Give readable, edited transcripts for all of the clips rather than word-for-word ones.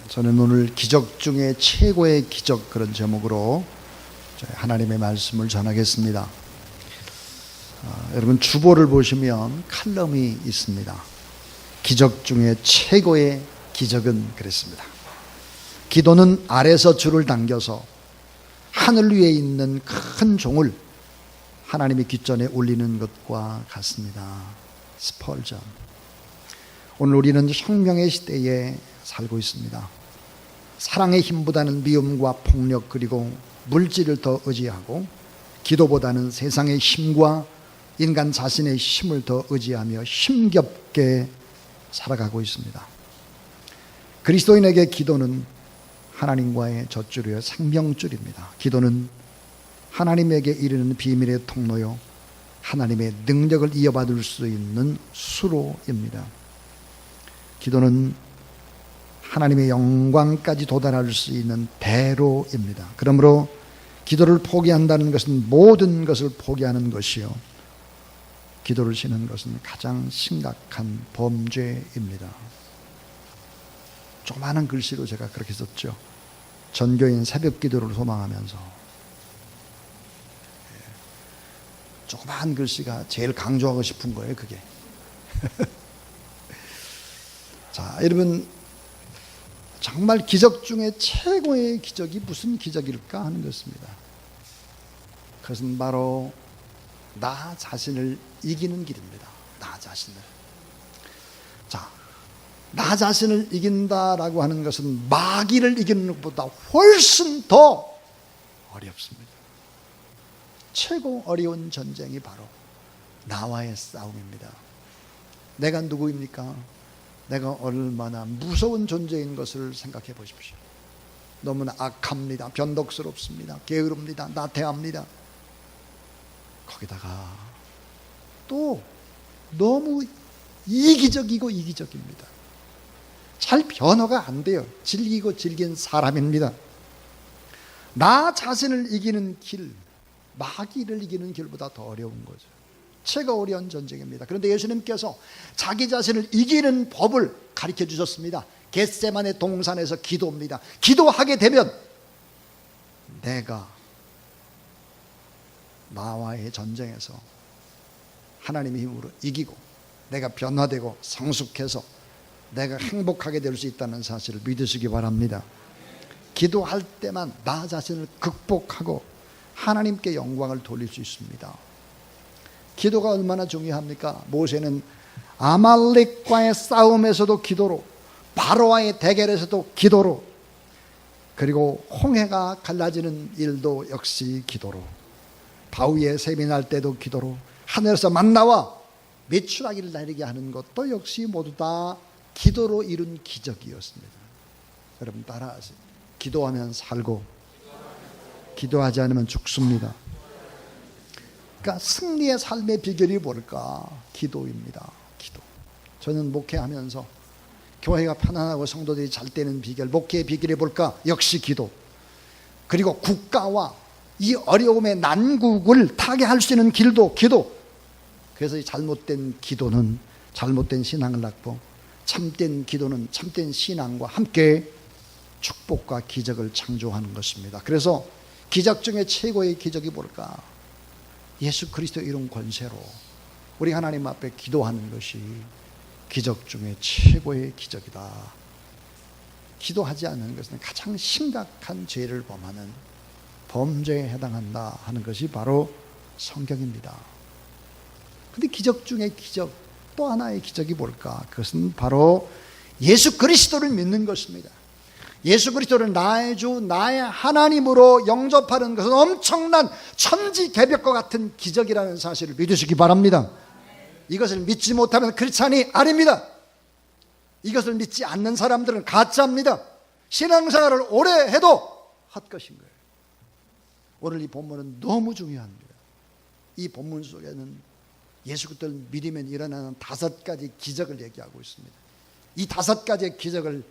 저는 오늘 기적 중에 최고의 기적, 그런 제목으로 하나님의 말씀을 전하겠습니다. 여러분 주보를 보시면 칼럼이 있습니다. 기적 중에 최고의 기적은 그랬습니다. 기도는 아래서 줄을 당겨서 하늘 위에 있는 큰 종을 하나님의 귓전에 올리는 것과 같습니다. 스펄전. 오늘 우리는 혁명의 시대에 살고 있습니다. 사랑의 힘보다는 미움과 폭력 그리고 물질을 더 의지하고, 기도보다는 세상의 힘과 인간 자신의 힘을 더 의지하며 힘겹게 살아가고 있습니다. 그리스도인에게 기도는 하나님과의 젖줄이요 생명줄입니다. 기도는 하나님에게 이르는 비밀의 통로요 하나님의 능력을 이어받을 수 있는 수로입니다. 기도는 하나님의 영광까지 도달할 수 있는 대로입니다. 그러므로 기도를 포기한다는 것은 모든 것을 포기하는 것이요, 기도를 쉬는 것은 가장 심각한 범죄입니다. 조그마한 글씨로 제가 그렇게 썼죠. 전교인 새벽 기도를 소망하면서. 조그마한 글씨가 제일 강조하고 싶은 거예요, 그게. 자, 여러분, 정말 기적 중에 최고의 기적이 무슨 기적일까 하는 것입니다. 그것은 바로 나 자신을 이기는 길입니다. 나 자신을. 자, 나 자신을 이긴다라고 하는 것은 마귀를 이기는 것보다 훨씬 더 어렵습니다. 최고 어려운 전쟁이 바로 나와의 싸움입니다. 내가 누구입니까? 내가 얼마나 무서운 존재인 것을 생각해 보십시오. 너무나 악합니다. 변덕스럽습니다. 게으릅니다. 나태합니다. 거기다가 또 너무 이기적이고 이기적입니다. 잘 변화가 안 돼요. 질기고 질긴 사람입니다. 나 자신을 이기는 길, 마귀를 이기는 길보다 더 어려운 거죠. 최고 어려운 전쟁입니다. 그런데 예수님께서 자기 자신을 이기는 법을 가르쳐 주셨습니다. 겟세마네 동산에서 기도입니다. 기도하게 되면 내가 나와의 전쟁에서 하나님의 힘으로 이기고, 내가 변화되고 성숙해서 내가 행복하게 될 수 있다는 사실을 믿으시기 바랍니다. 기도할 때만 나 자신을 극복하고 하나님께 영광을 돌릴 수 있습니다. 기도가 얼마나 중요합니까? 모세는 아말렉과의 싸움에서도 기도로, 바로와의 대결에서도 기도로, 그리고 홍해가 갈라지는 일도 역시 기도로, 바위에 샘이 날 때도 기도로, 하늘에서 만나와 메추라기를 내리게 하는 것도 역시 모두 다 기도로 이룬 기적이었습니다. 여러분 따라하세요. 기도하면 살고, 기도하지 않으면 죽습니다. 그러니까 승리의 삶의 비결이 뭘까? 기도입니다. 기도. 저는 목회하면서 교회가 편안하고 성도들이 잘 되는 비결, 목회의 비결이 뭘까? 역시 기도. 그리고 국가와 이 어려움의 난국을 타개할 수 있는 길도 기도. 그래서 이 잘못된 기도는 잘못된 신앙을 낳고, 참된 기도는 참된 신앙과 함께 축복과 기적을 창조하는 것입니다. 그래서 기적 중에 최고의 기적이 뭘까? 예수 그리스도 이룬 권세로 우리 하나님 앞에 기도하는 것이 기적 중에 최고의 기적이다. 기도하지 않는 것은 가장 심각한 죄를 범하는 범죄에 해당한다 하는 것이 바로 성경입니다. 그런데 기적 중에 기적, 또 하나의 기적이 뭘까? 그것은 바로 예수 그리스도를 믿는 것입니다. 예수 그리스도를 나의 주, 나의 하나님으로 영접하는 것은 엄청난 천지개벽과 같은 기적이라는 사실을 믿으시기 바랍니다. 이것을 믿지 못하면 크리스찬이 아닙니다. 이것을 믿지 않는 사람들은 가짜입니다. 신앙생활을 오래 해도 헛것인 거예요. 오늘 이 본문은 너무 중요합니다. 이 본문 속에는 예수 그리스도를 믿으면 일어나는 5가지 기적을 얘기하고 있습니다. 이 5가지의 기적을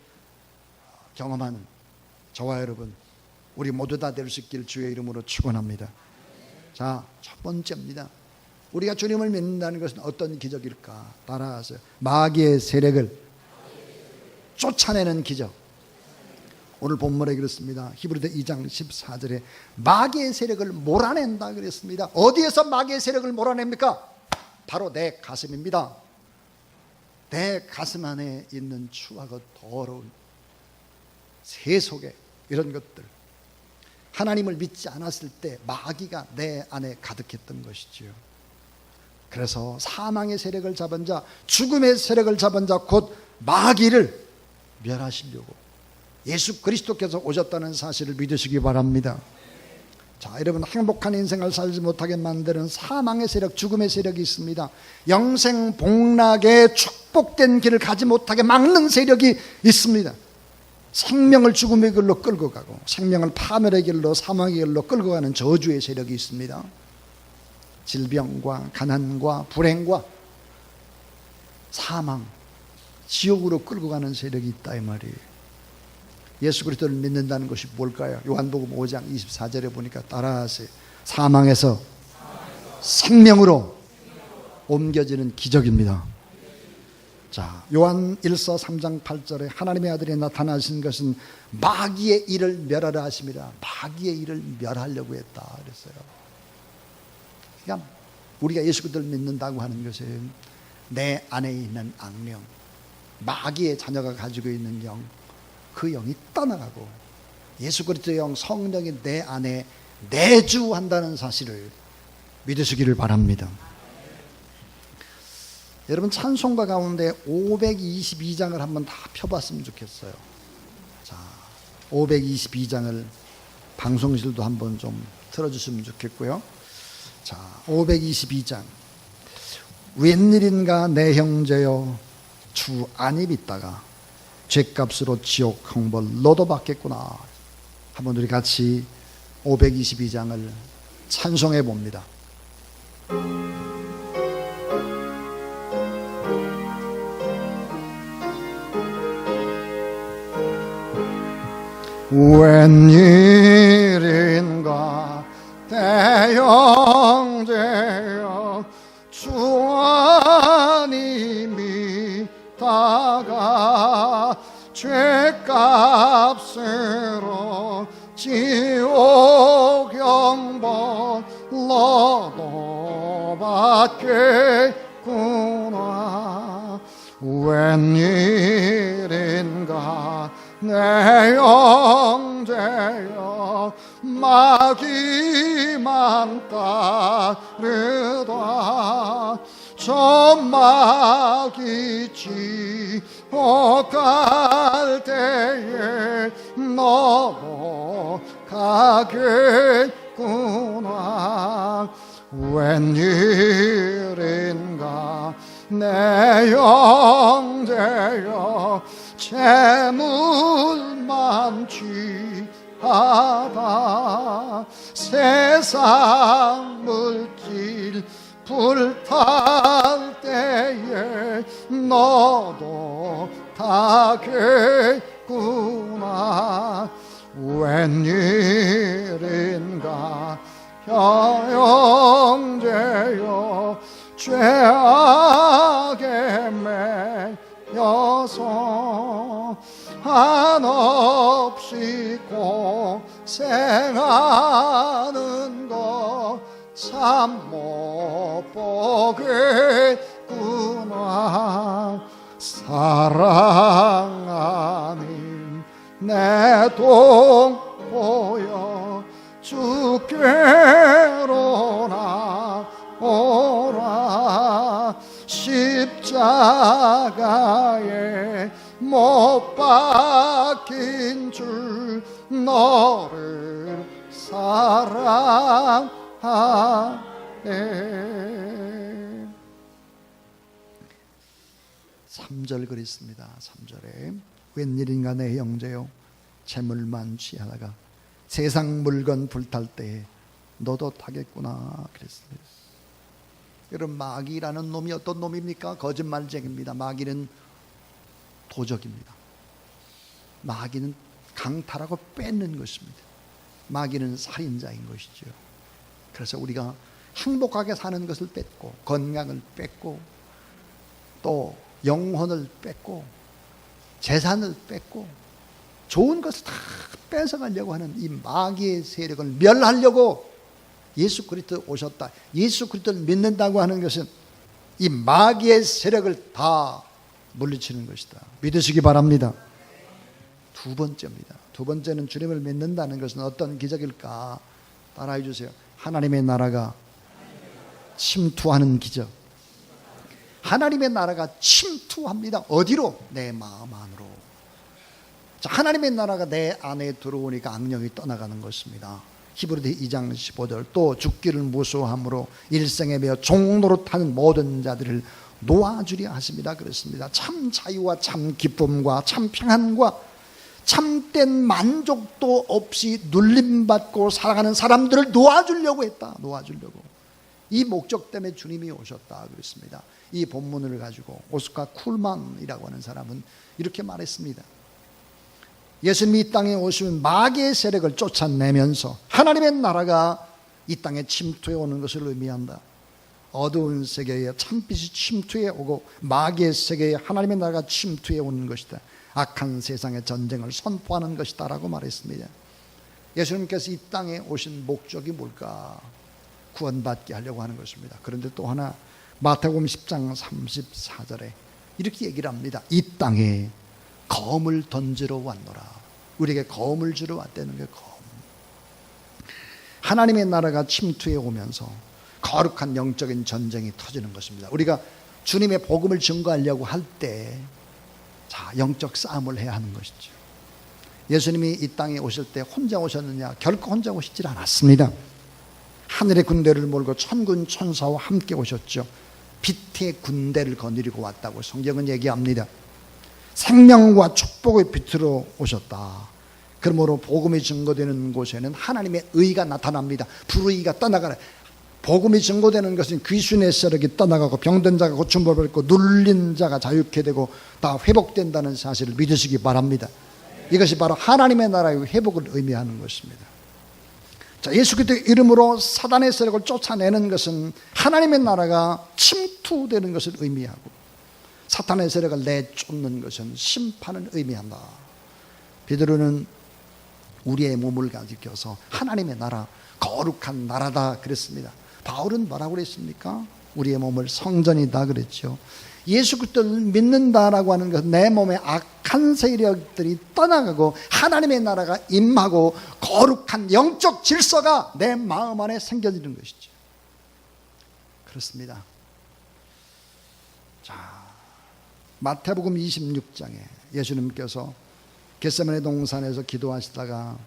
경험하는 저와 여러분, 우리 모두 다 될 수 있길 주의 이름으로 축원합니다. 자, 첫 번째입니다. 우리가 주님을 믿는다는 것은 어떤 기적일까? 따라하세요. 마귀의 세력을 쫓아내는 기적. 오늘 본문에 그렇습니다. 히브리서 2장 14절에 마귀의 세력을 몰아낸다 그랬습니다. 어디에서 마귀의 세력을 몰아냅니까? 바로 내 가슴입니다. 내 가슴 안에 있는 추하고 더러운 세속의 이런 것들, 하나님을 믿지 않았을 때 마귀가 내 안에 가득했던 것이지요. 그래서 사망의 세력을 잡은 자, 죽음의 세력을 잡은 자 곧 마귀를 멸하시려고 예수 그리스도께서 오셨다는 사실을 믿으시기 바랍니다. 자, 여러분, 행복한 인생을 살지 못하게 만드는 사망의 세력, 죽음의 세력이 있습니다. 영생 복락의 축복된 길을 가지 못하게 막는 세력이 있습니다. 생명을 죽음의 길로 끌고 가고 생명을 파멸의 길로, 사망의 길로 끌고 가는 저주의 세력이 있습니다. 질병과 가난과 불행과 사망, 지옥으로 끌고 가는 세력이 있다 이 말이에요. 예수 그리스도를 믿는다는 것이 뭘까요? 요한복음 5장 24절에 보니까 따라하세요. 사망에서 생명으로 옮겨지는 기적입니다. 자, 요한 1서 3장 8절에 하나님의 아들이 나타나신 것은 마귀의 일을 멸하라 하십니다. 마귀의 일을 멸하려고 했다 그랬어요. 그러니까 우리가 예수 그리스도를 믿는다고 하는 것은 내 안에 있는 악령, 마귀의 자녀가 가지고 있는 영, 그 영이 떠나가고 예수 그리스도의 영, 성령이 내 안에 내주한다는 사실을 믿으시기를 바랍니다. 여러분, 찬송가 가운데 522장을 한번 다 펴봤으면 좋겠어요. 자, 522장을 방송실도 한번 좀 틀어주시면 좋겠고요. 자, 522장. 웬일인가 내 형제여, 주 안입 있다가 죗값으로 지옥 형벌 너도 받겠구나. 한번 우리 같이 522장을 찬송해 봅니다. 웬일인가 내 형제여, 주 안입 있다가 죗값으로 지옥 형벌 너도 받겠구나. 웬일인가 내 형제여, 마귀만 따르다 저 마귀 지옥 갈 때에 너도 가겠구나. 웬일인가 내 형제여, 재물만 취하다 세상 물질 불탈 때에 너도 타겠구나. 웬일인가 형제여, 죄악에 매여서 한없이 고생하는 것 참 못 보겠구나. 사랑 아닌 내 동포여, 주께로 나오라. 십자가에 못 박힌 줄 너를 사랑하네. 3절 그랬습니다. 3절에 웬일인가 내 형제여, 재물만 취하다가 세상 물건 불탈 때에 너도 타겠구나 그랬습니다. 여러분, 마귀라는 놈이 어떤 놈입니까? 거짓말쟁입니다. 마귀는 도적입니다. 마귀는 강탈하고 뺏는 것입니다. 마귀는 살인자인 것이죠. 그래서 우리가 행복하게 사는 것을 뺏고, 건강을 뺏고, 또 영혼을 뺏고, 재산을 뺏고, 좋은 것을 다 뺏어가려고 하는 이 마귀의 세력을 멸하려고 예수 그리스도 오셨다. 예수 그리스도를 믿는다고 하는 것은 이 마귀의 세력을 다 물리치는 것이다. 믿으시기 바랍니다. 두 번째입니다. 두 번째는 주님을 믿는다는 것은 어떤 기적일까? 따라해 주세요. 하나님의 나라가 침투하는 기적. 하나님의 나라가 침투합니다. 어디로? 내 마음 안으로. 자, 하나님의 나라가 내 안에 들어오니까 악령이 떠나가는 것입니다. 히브리서 2장 15절 또 죽기를 무서워함으로 일생에 매어 종노릇하는 모든 자들을 놓아주려 하십니다. 그렇습니다. 참 자유와 참 기쁨과 참 평안과 참된 만족도 없이 눌림받고 살아가는 사람들을 놓아주려고 했다. 놓아주려고. 이 목적 때문에 주님이 오셨다 그랬습니다. 이 본문을 가지고 오스카 쿨만이라고 하는 사람은 이렇게 말했습니다. 예수님이 이 땅에 오시면 마귀의 세력을 쫓아내면서 하나님의 나라가 이 땅에 침투해 오는 것을 의미한다. 어두운 세계에 참빛이 침투해 오고 마귀의 세계에 하나님의 나라가 침투해 오는 것이다. 악한 세상의 전쟁을 선포하는 것이다 라고 말했습니다. 예수님께서 이 땅에 오신 목적이 뭘까? 구원받게 하려고 하는 것입니다. 그런데 또 하나 마태복음 10장 34절에 이렇게 얘기를 합니다. 이 땅에 검을 던지러 왔노라. 우리에게 검을 주러 왔다는 게 검. 하나님의 나라가 침투해 오면서 거룩한 영적인 전쟁이 터지는 것입니다. 우리가 주님의 복음을 증거하려고 할 때 자, 영적 싸움을 해야 하는 것이죠. 예수님이 이 땅에 오실 때 혼자 오셨느냐? 결코 혼자 오시질 않았습니다. 하늘의 군대를 몰고 천군 천사와 함께 오셨죠. 빛의 군대를 거느리고 왔다고 성경은 얘기합니다. 생명과 축복의 빛으로 오셨다. 그러므로 복음이 증거되는 곳에는 하나님의 의가 나타납니다. 불의가 떠나가라. 복음이 증거되는 것은 귀신의 세력이 떠나가고 병든 자가 고침을 받고 눌린 자가 자유케 되고 다 회복된다는 사실을 믿으시기 바랍니다. 이것이 바로 하나님의 나라의 회복을 의미하는 것입니다. 자, 예수 그리스도의 이름으로 사단의 세력을 쫓아내는 것은 하나님의 나라가 침투되는 것을 의미하고 사탄의 세력을 내쫓는 것은 심판을 의미한다. 베드로는 우리의 몸을 가지고서 하나님의 나라, 거룩한 나라다 그랬습니다. 바울은 뭐라고 그랬습니까? 우리의 몸을 성전이다 그랬죠. 예수 그리스도를 믿는다라고 하는 것은 내 몸의 악한 세력들이 떠나가고 하나님의 나라가 임하고 거룩한 영적 질서가 내 마음 안에 생겨지는 것이죠. 그렇습니다. 자, 마태복음 26장에 예수님께서 겟세마네 동산에서 기도하시다가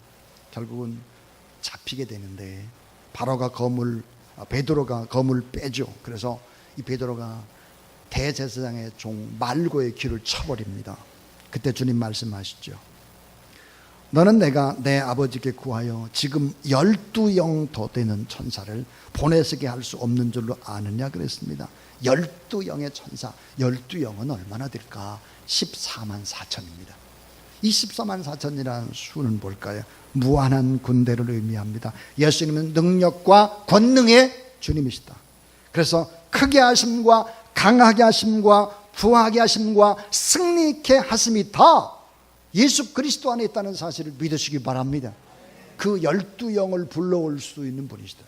결국은 잡히게 되는데 베드로가 검을 빼죠. 그래서 이 베드로가 대제사장의 종 말고의 귀를 쳐버립니다. 그때 주님 말씀하시죠. 너는 내가 내 아버지께 구하여 지금 12영 더 되는 천사를 보내서게 할 수 없는 줄로 아느냐 그랬습니다. 12영의 천사, 12영은 얼마나 될까? 14만 4천입니다. 이 14만 4천이라는 수는 뭘까요? 무한한 군대를 의미합니다. 예수님은 능력과 권능의 주님이시다. 그래서 크게 하심과 강하게 하심과 부하게 하심과 승리케 하심이 다 예수 그리스도 안에 있다는 사실을 믿으시기 바랍니다. 그 12영을 불러올 수 있는 분이시다.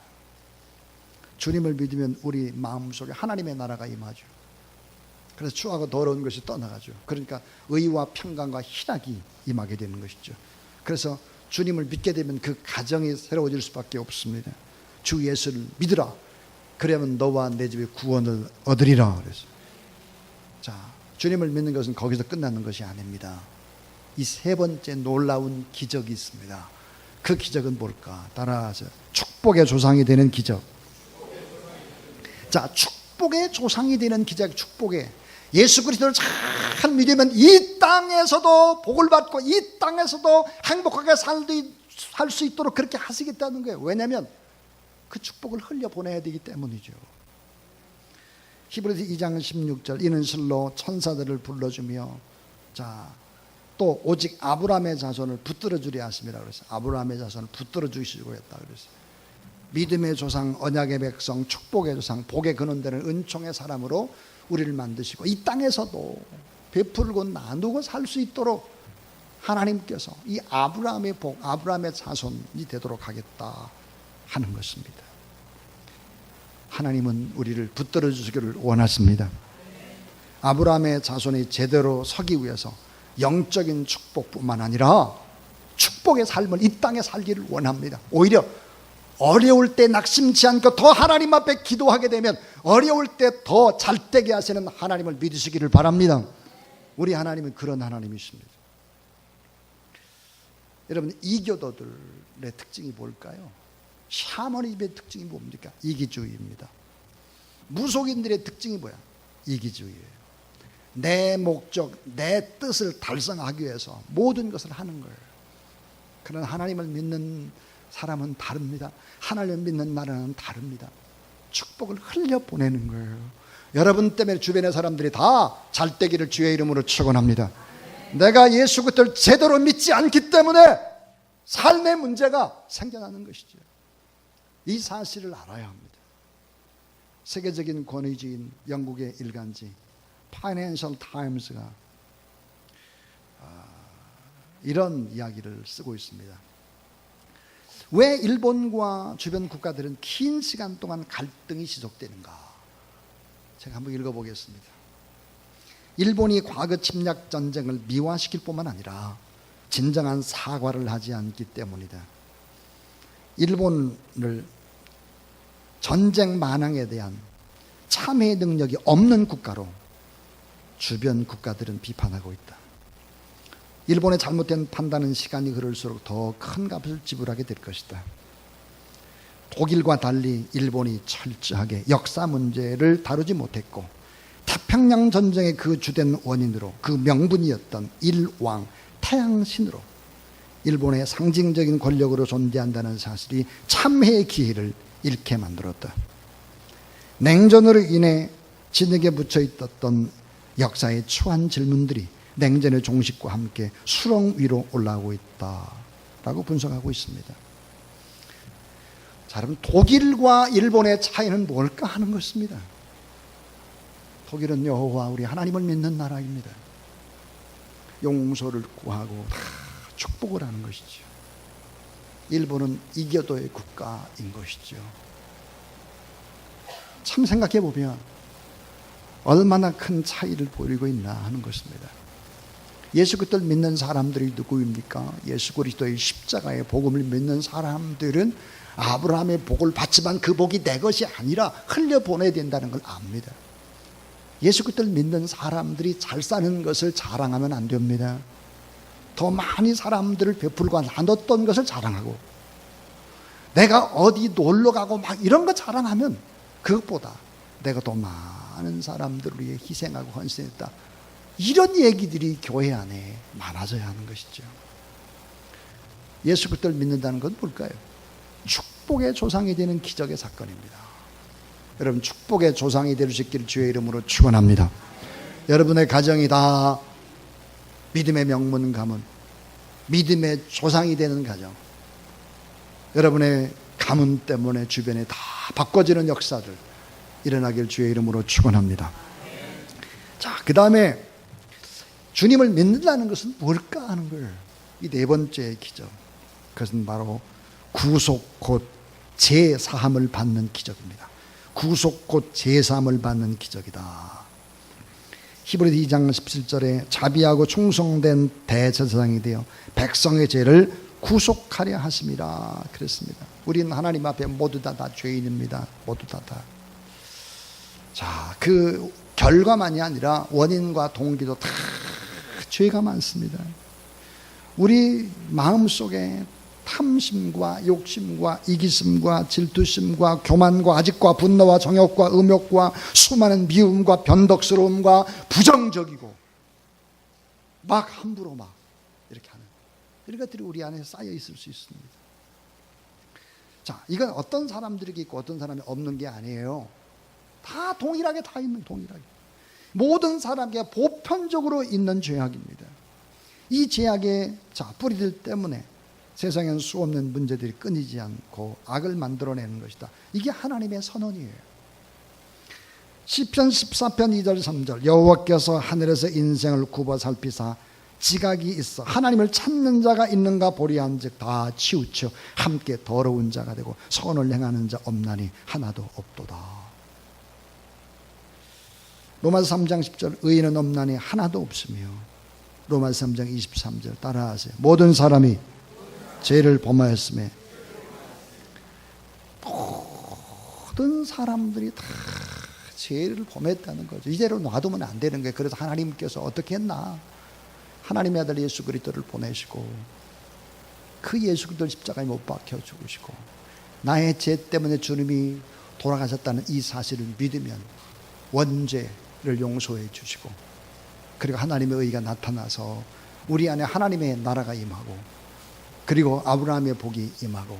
주님을 믿으면 우리 마음속에 하나님의 나라가 임하죠. 그래서 추하고 더러운 것이 떠나가죠. 그러니까 의와 평강과 희락이 임하게 되는 것이죠. 그래서 주님을 믿게 되면 그 가정이 새로워질 수밖에 없습니다. 주 예수를 믿으라. 그러면 너와 내 집에 구원을 얻으리라. 그래서 자, 주님을 믿는 것은 거기서 끝나는 것이 아닙니다. 이 세 번째 놀라운 기적이 있습니다. 그 기적은 뭘까? 따라하세요. 축복의 조상이 되는 기적. 자, 축복의 조상이 되는 기적. 축복의 예수 그리스도를 잘 믿으면 이 땅에서도 복을 받고 이 땅에서도 행복하게 살 수 있도록 그렇게 하시겠다는 거예요. 왜냐하면 그 축복을 흘려보내야 되기 때문이죠. 히브리서 2장 16절 이는 실로 천사들을 불러주며 자, 또 오직 아브라함의 자손을 붙들어 주려 하십니다. 그래서 아브라함의 자손을 붙들어 주시고 했다. 그래서 믿음의 조상, 언약의 백성, 축복의 조상, 복의 근원되는 은총의 사람으로 우리를 만드시고 이 땅에서도 베풀고 나누고 살 수 있도록 하나님께서 이 아브라함의 복, 아브라함의 자손이 되도록 하겠다 하는 것입니다. 하나님은 우리를 붙들어 주시기를 원하십니다. 아브라함의 자손이 제대로 서기 위해서 영적인 축복뿐만 아니라 축복의 삶을 이 땅에 살기를 원합니다. 오히려 어려울 때 낙심치 않고 더 하나님 앞에 기도하게 되면 어려울 때 더 잘되게 하시는 하나님을 믿으시기를 바랍니다. 우리 하나님은 그런 하나님이십니다. 여러분, 이교도들의 특징이 뭘까요? 샤머니즘의 특징이 뭡니까? 이기주의입니다. 무속인들의 특징이 뭐야? 이기주의예요. 내 목적, 내 뜻을 달성하기 위해서 모든 것을 하는 거예요. 그런 하나님을 믿는 사람은 다릅니다. 하나님을 믿는 나라는 다릅니다. 축복을 흘려보내는 거예요. 여러분 때문에 주변의 사람들이 다 잘되기를 주의 이름으로 축원합니다. 내가 예수 그리스도를 제대로 믿지 않기 때문에 삶의 문제가 생겨나는 것이죠. 이 사실을 알아야 합니다. 세계적인 권위주의인 영국의 일간지 파이낸셜 타임스가 이런 이야기를 쓰고 있습니다. 왜 일본과 주변 국가들은 긴 시간 동안 갈등이 지속되는가? 제가 한번 읽어보겠습니다. 일본이 과거 침략 전쟁을 미화시킬 뿐만 아니라 진정한 사과를 하지 않기 때문이다. 일본을 전쟁 만행에 대한 참회 능력이 없는 국가로 주변 국가들은 비판하고 있다. 일본의 잘못된 판단은 시간이 흐를수록 더 큰 값을 지불하게 될 것이다. 독일과 달리 일본이 철저하게 역사 문제를 다루지 못했고 태평양 전쟁의 그 주된 원인으로 그 명분이었던 일왕 태양신으로 일본의 상징적인 권력으로 존재한다는 사실이 참회의 기회를 잃게 만들었다. 냉전으로 인해 진흙에 묻혀 있었던 역사의 추한 질문들이 냉전의 종식과 함께 수렁 위로 올라오고 있다라고 분석하고 있습니다. 자, 여러분, 독일과 일본의 차이는 뭘까 하는 것입니다. 독일은 여호와 우리 하나님을 믿는 나라입니다. 용서를 구하고 다 축복을 하는 것이죠. 일본은 이교도의 국가인 것이죠. 참 생각해 보면 얼마나 큰 차이를 보이고 있나 하는 것입니다. 예수 그리스도를 믿는 사람들이 누구입니까? 예수 그리스도의 십자가의 복음을 믿는 사람들은 아브라함의 복을 받지만 그 복이 내 것이 아니라 흘려보내야 된다는 걸 압니다. 예수 그리스도를 믿는 사람들이 잘 사는 것을 자랑하면 안 됩니다. 더 많이 사람들을 베풀고 나눴던 것을 자랑하고 내가 어디 놀러 가고 막 이런 거 자랑하면 그것보다 내가 더 많은 사람들을 위해 희생하고 헌신했다. 이런 얘기들이 교회 안에 많아져야 하는 것이죠. 예수 그리스도를 믿는다는 건 뭘까요? 축복의 조상이 되는 기적의 사건입니다. 여러분, 축복의 조상이 될 수 있기를 주의 이름으로 축원합니다. 여러분의 가정이 다 믿음의 명문 가문, 믿음의 조상이 되는 가정, 여러분의 가문 때문에 주변에 다 바꿔지는 역사들 일어나길 주의 이름으로 축원합니다. 자, 그 다음에 주님을 믿는다는 것은 뭘까 하는 걸, 이 네 번째 기적, 그것은 바로 구속 곧 제사함을 받는 기적입니다. 구속 곧 제사함을 받는 기적이다. 히브리서 2장 17절에 자비하고 충성된 대제사장이 되어 백성의 죄를 구속하려 하심이라 그랬습니다. 우리는 하나님 앞에 모두 다 죄인입니다. 모두 다. 자, 그 결과만이 아니라 원인과 동기도 다 죄가 많습니다. 우리 마음속에 탐심과 욕심과 이기심과 질투심과 교만과 아집과 분노와 정욕과 음욕과 수많은 미움과 변덕스러움과 부정적이고 막 함부로 막 이렇게 하는 이런 것들이 우리 안에 쌓여 있을 수 있습니다. 자, 이건 어떤 사람들에게 있고 어떤 사람이 없는 게 아니에요. 다 동일하게 다 있는, 동일하게 모든 사람에게 보편적으로 있는 죄악입니다. 이 죄악의 뿌리들 때문에 세상엔 수없는 문제들이 끊이지 않고 악을 만들어내는 것이다. 이게 하나님의 선언이에요. 시편 14편 2절 3절 여호와께서 하늘에서 인생을 굽어 살피사 지각이 있어 하나님을 찾는 자가 있는가 보리한즉 다 치우쳐 함께 더러운 자가 되고 선을 행하는 자 없나니 하나도 없도다. 로마서 3장 10절 의인은 없나니 하나도 없으며 로마서 3장 23절 따라하세요. 모든 사람이 죄를 범하였음에 모든 사람들이 다 죄를 범했다는 거죠. 이대로 놔두면 안 되는 거예요. 그래서 하나님께서 어떻게 했나? 하나님의 아들 예수 그리스도를 보내시고 그 예수 그리스도를 십자가에 못 박혀 죽으시고 나의 죄 때문에 주님이 돌아가셨다는 이 사실을 믿으면 원죄를 용서해 주시고 그리고 하나님의 의가 나타나서 우리 안에 하나님의 나라가 임하고 그리고 아브라함의 복이 임하고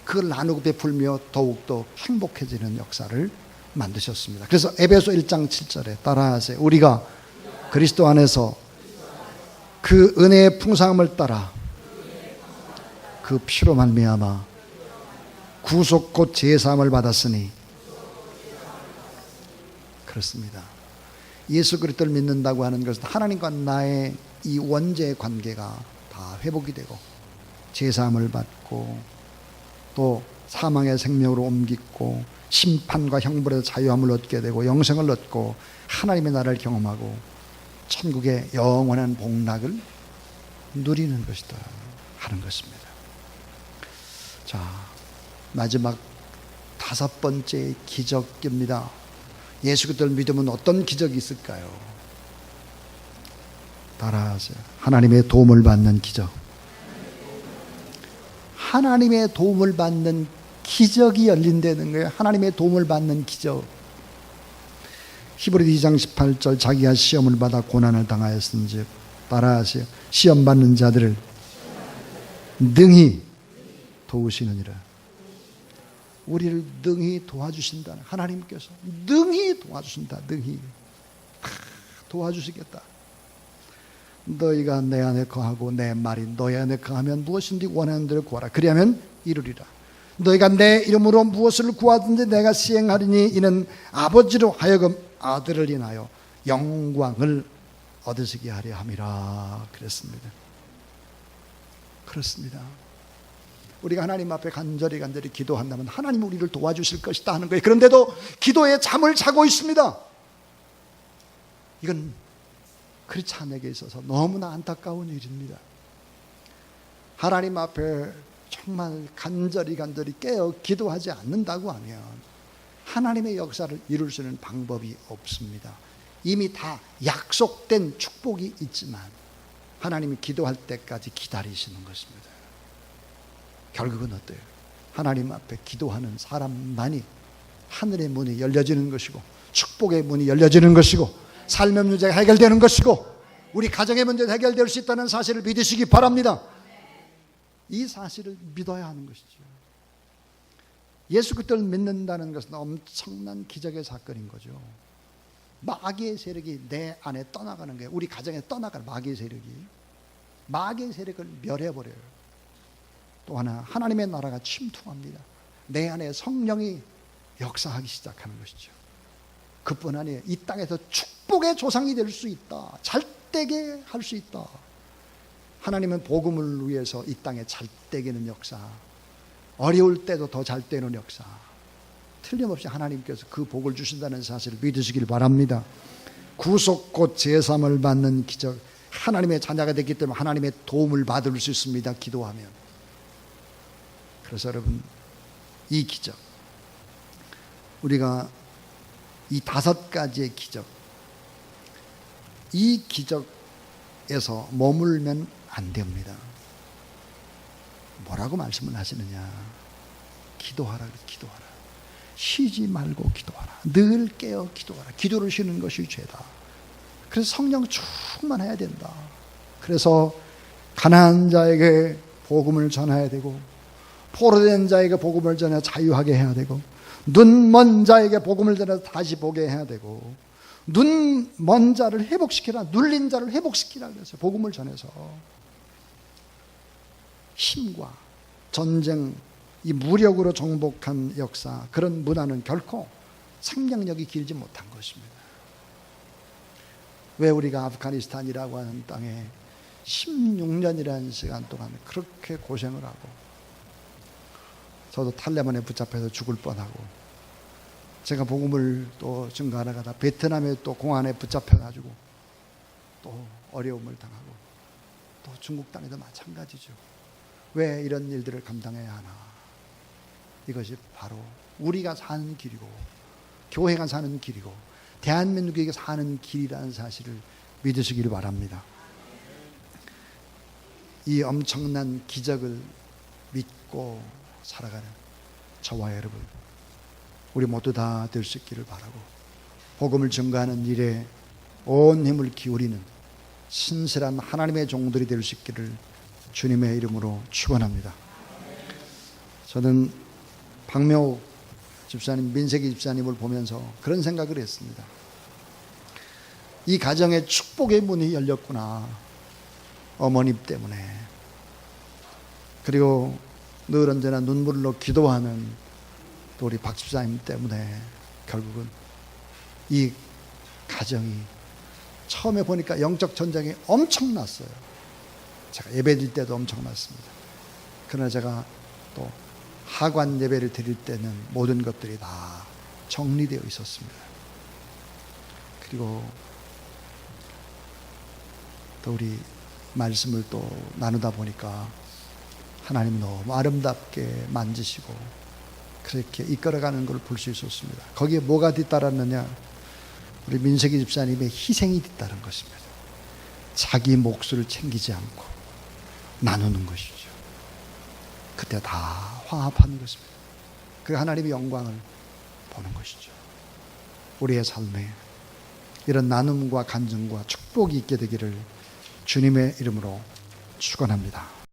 그걸 나누고 베풀며 더욱더 행복해지는 역사를 만드셨습니다. 그래서 에베소 1장 7절에 따라하세요. 우리가 그리스도 안에서 그 은혜의 풍성함을 따라 그 피로 말미암아 구속 곧 제사함을 받았으니 그렇습니다. 예수 그리스도를 믿는다고 하는 것은 하나님과 나의 이 원죄의 관계가 다 회복이 되고 제사함을 받고 또 사망의 생명으로 옮기고 심판과 형벌에서 자유함을 얻게 되고 영생을 얻고 하나님의 나라를 경험하고 천국의 영원한 복락을 누리는 것이다 하는 것입니다. 자, 마지막 5번째 기적입니다. 예수 그리스도를 믿으면 어떤 기적이 있을까요? 따라하세요. 하나님의 도움을 받는 기적. 하나님의 도움을 받는 기적이 열린다는 거예요. 하나님의 도움을 받는 기적. 히브리서 2장 18절 자기가 시험을 받아 고난을 당하였은즉 따라하세요. 시험 받는 자들을 능히 도우시느니라. 우리를 능히 도와주신다. 하나님께서 능히 도와주신다. 능히 도와주시겠다. 너희가 내 안에 거하고 내 말이 너희 안에 거하면 무엇인지 원하는 대로 구하라. 그리하면 이루리라. 너희가 내 이름으로 무엇을 구하든지 내가 시행하리니 이는 아버지로 하여금 아들을 인하여 영광을 얻으시게 하려 함이라. 그랬습니다. 그렇습니다. 우리가 하나님 앞에 간절히 기도한다면 하나님 우리를 도와주실 것이다 하는 거예요. 그런데도 기도에 잠을 자고 있습니다. 이건 크리스찬에게 있어서 너무나 안타까운 일입니다. 하나님 앞에 정말 간절히 깨어 기도하지 않는다고 하면 하나님의 역사를 이룰 수 있는 방법이 없습니다. 이미 다 약속된 축복이 있지만 하나님이 기도할 때까지 기다리시는 것입니다. 결국은 어때요? 하나님 앞에 기도하는 사람만이 하늘의 문이 열려지는 것이고 축복의 문이 열려지는 것이고 삶의 문제가 해결되는 것이고 우리 가정의 문제도 해결될 수 있다는 사실을 믿으시기 바랍니다. 이 사실을 믿어야 하는 것이죠. 예수 그리스도를 믿는다는 것은 엄청난 기적의 사건인 거죠. 마귀의 세력이 내 안에 떠나가는 거예요. 우리 가정에 떠나가는 마귀의 세력을 멸해버려요. 또 하나 하나님의 나라가 침투합니다. 내 안에 성령이 역사하기 시작하는 것이죠. 그뿐 아니에요. 이 땅에서 축복의 조상이 될 수 있다. 잘되게 할 수 있다. 하나님은 복음을 위해서 이 땅에 잘되게는 역사, 어려울 때도 더 잘되는 역사, 틀림없이 하나님께서 그 복을 주신다는 사실을 믿으시길 바랍니다. 구속 곧 제삼을 받는 기적. 하나님의 자녀가 됐기 때문에 하나님의 도움을 받을 수 있습니다. 기도하면. 그래서 여러분, 이 기적, 우리가 이 5가지의 기적, 이 기적에서 머물면 안 됩니다. 뭐라고 말씀을 하시느냐? 기도하라, 기도하라. 쉬지 말고 기도하라. 늘 깨어 기도하라. 기도를 쉬는 것이 죄다. 그래서 성령 충만해야 된다. 그래서 가난한 자에게 복음을 전해야 되고, 포로된 자에게 복음을 전해 자유하게 해야 되고, 눈 먼 자에게 복음을 전해서 다시 보게 해야 되고, 눈 먼 자를 회복시키라, 눌린 자를 회복시키라 그랬어요. 복음을 전해서. 힘과 전쟁, 이 무력으로 정복한 역사, 그런 문화는 결코 생명력이 길지 못한 것입니다. 왜 우리가 아프가니스탄이라고 하는 땅에 16년이라는 시간 동안 그렇게 고생을 하고, 저도 탈레반에 붙잡혀서 죽을 뻔하고, 제가 복음을 또 증거하러 가다 베트남에 또 공안에 붙잡혀가지고 또 어려움을 당하고, 또 중국 땅에도 마찬가지죠. 왜 이런 일들을 감당해야 하나? 이것이 바로 우리가 사는 길이고, 교회가 사는 길이고, 대한민국이 사는 길이라는 사실을 믿으시기를 바랍니다. 이 엄청난 기적을 믿고 살아가는 저와 여러분, 우리 모두 다 될 수 있기를 바라고, 복음을 증거하는 일에 온 힘을 기울이는 신실한 하나님의 종들이 될 수 있기를 주님의 이름으로 축원합니다. 저는 박명옥 집사님, 민세기 집사님을 보면서 그런 생각을 했습니다. 이 가정에 축복의 문이 열렸구나. 어머님 때문에. 그리고 늘 언제나 눈물로 기도하는 또 우리 박 집사님 때문에 결국은 이 가정이, 처음에 보니까 영적 전쟁이 엄청났어요. 제가 예배 드릴 때도 엄청났습니다. 그러나 제가 또 하관 예배를 드릴 때는 모든 것들이 다 정리되어 있었습니다. 그리고 또 우리 말씀을 또 나누다 보니까 하나님 너무 아름답게 만지시고 그렇게 이끌어가는 걸 볼 수 있었습니다. 거기에 뭐가 뒤따랐느냐? 우리 민석이 집사님의 희생이 뒤따른 것입니다. 자기 몫을 챙기지 않고 나누는 것이죠. 그때 다 화합하는 것입니다. 그 하나님의 영광을 보는 것이죠. 우리의 삶에 이런 나눔과 간증과 축복이 있게 되기를 주님의 이름으로 축원합니다.